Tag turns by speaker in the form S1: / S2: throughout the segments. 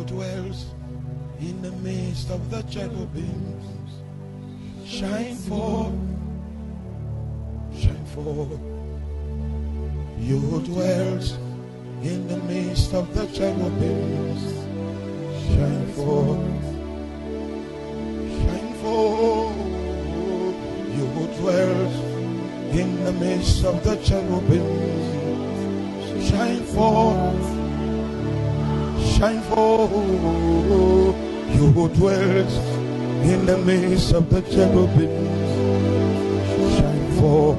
S1: dwells in the midst of the cherubims, shine forth, shine forth. You who dwells in the midst of the cherubims, shine forth, shine forth. You who dwells in the midst of the cherubims, shine forth, shine forth. You who dwells in the midst of the cherubims, shine forth.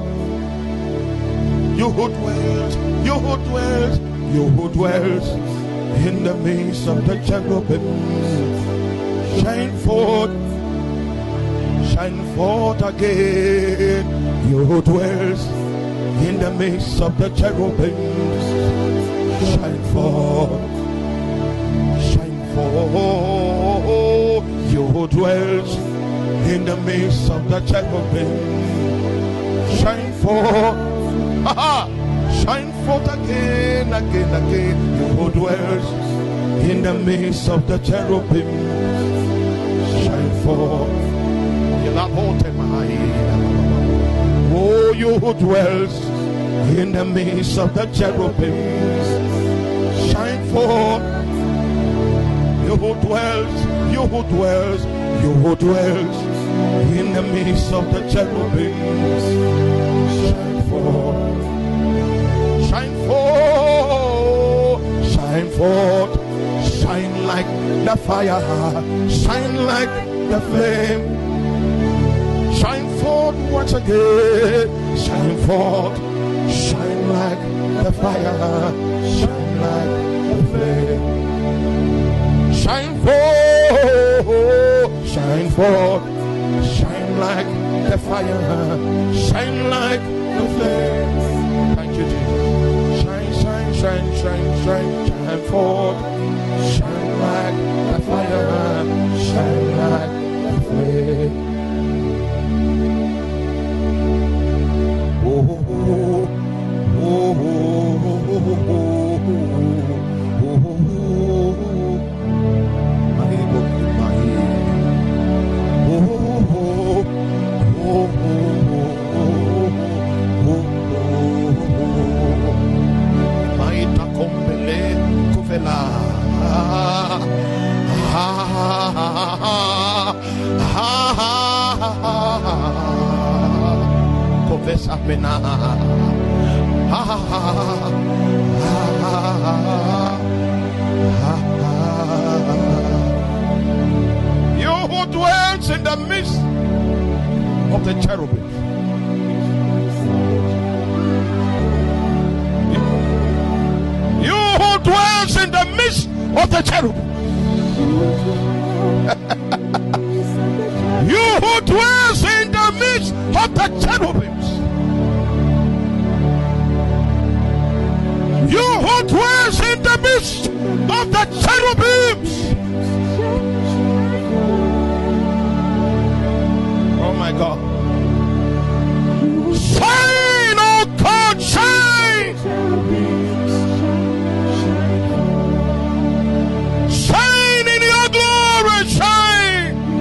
S1: You who dwells, you who dwells, you who dwells in the midst of the cherubims, shine forth, shine forth again. You who dwells in the midst of the cherubims, shine forth, shine forth. You who dwells in the midst of the cherubims, shine forth. Shine forth again, again, again. You who dwells in the midst of the cherubim, shine forth. Oh, you who dwells in the midst of the cherubim, shine forth. You who dwells, you who dwells, you who dwells in the midst of the cherubim, shine forth. Shine forth, shine forth, shine like the fire, shine like the flame, shine forth once again, shine forth, shine like the fire, shine like the flame, shine forth, shine forth, shine like the fire, shine like the flame. Thank you, Jesus. Shine, shine, shine, shine forth, shine like the fire, shine like the flame. Oh, oh, oh, oh, oh, oh, you who dwells in the midst of the cherubim, you who dwells in the midst of the cherubim, you who dwells in the midst of the cherubims, you who dwells in the midst of the cherubims. Oh my God. Shine, oh God, shine. Shine in your glory, shine.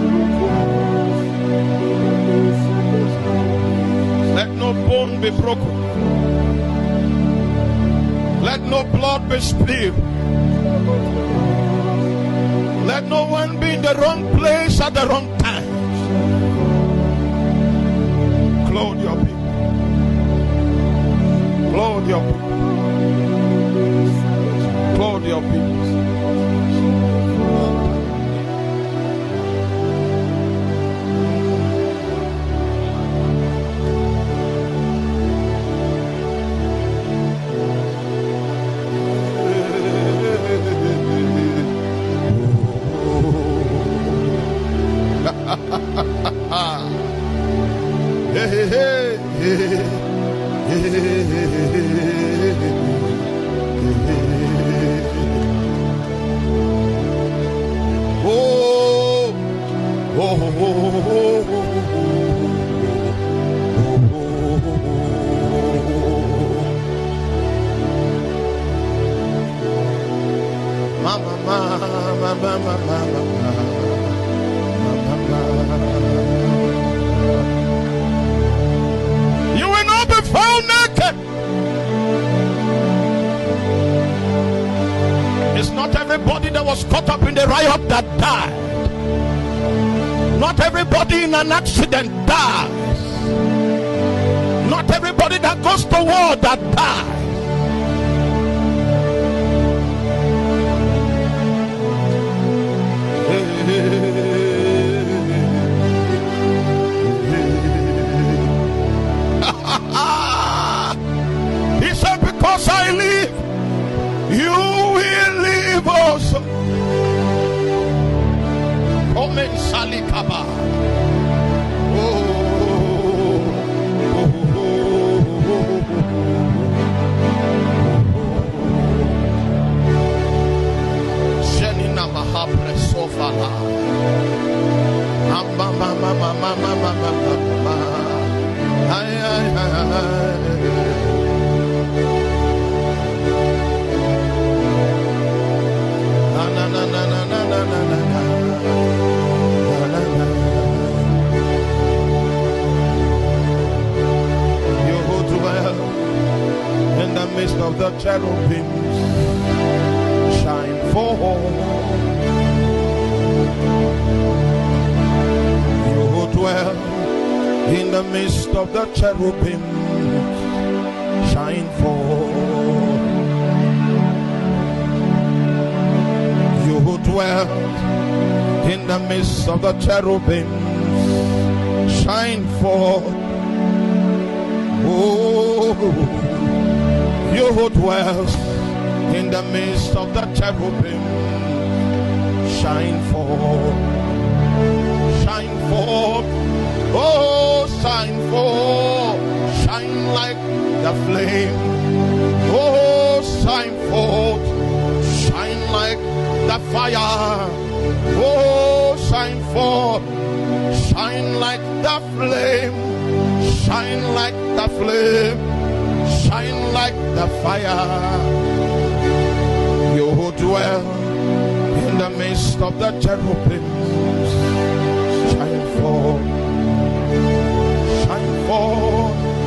S1: Let no bone be broken. Let no blood be spilled. Let no one be in the wrong place at the wrong time. Clothe your people. Clothe your people. Clothe your people. Mama, You will not be found naked. It's not everybody that was caught up in the riot that died. Not everybody in an accident dies. Not everybody that goes to war that dies. He said, because I live, you will live also. Omen Salikaba. Jenina Mahapre Sofala. You who dwell in the midst of the cherubims, shine forth. You who dwell in the midst of the cherubims, shine forth. You who dwell in the midst of the cherubims, shine forth. Oh, you who dwells in the midst of the cherubim, shine forth, shine forth, oh, shine forth, shine like the flame, oh, shine forth, shine like the fire, oh, shine forth, shine like the flame, shine like the flame, shine like the fire. You who dwell in the midst of the cherubims, shine forth,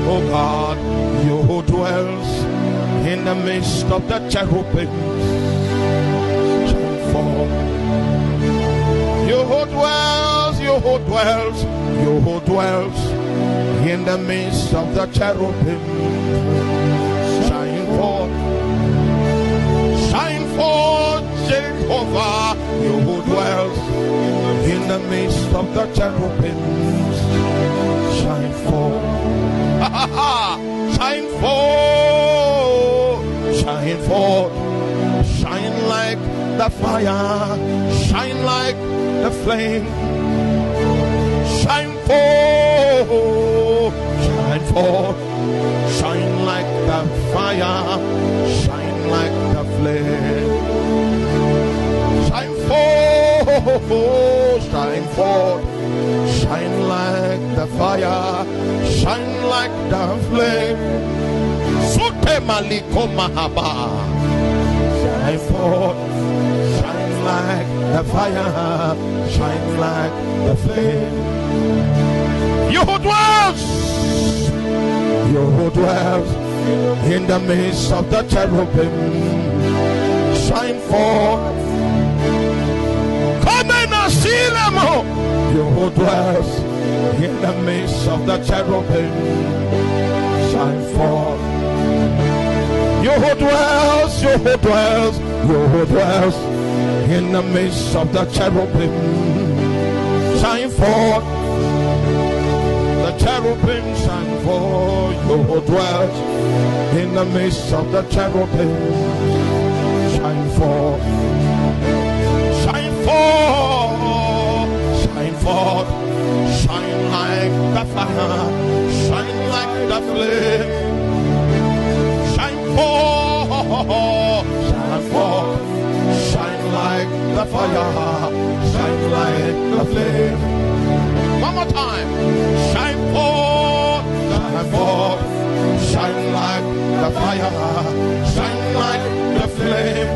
S1: oh God. You who dwells in the midst of the cherubims, shine forth. You who dwells, you who dwells, you who dwells in the midst of the cherubim, shine forth, Jehovah. You who dwells in the midst of the cherubim, shine forth, shine forth, shine forth, shine like the fire, shine like the flame, shine forth, shine forth, shine like the fire, shine like the flame, shine forth, shine forth, shine like the fire, shine like the flame. Sute maliko mahaba, shine forth, shine like the fire, shine like the flame. You who dwells in the midst of the cherubim, shine forth. Come and see them. You who dwells in the midst of the cherubim, shine forth. You who dwells, you who dwells, you who dwells in the midst of the cherubim, shine forth. The cherubim shine forth. You who dwells in the midst of the cherubim, shine forth, shine forth, shine forth, shine like the fire, shine like the flame, shine forth, shine forth, shine like the fire, shine like the flame. One more time. Shine forth, shine forth, shine like the fire, shine like the flame.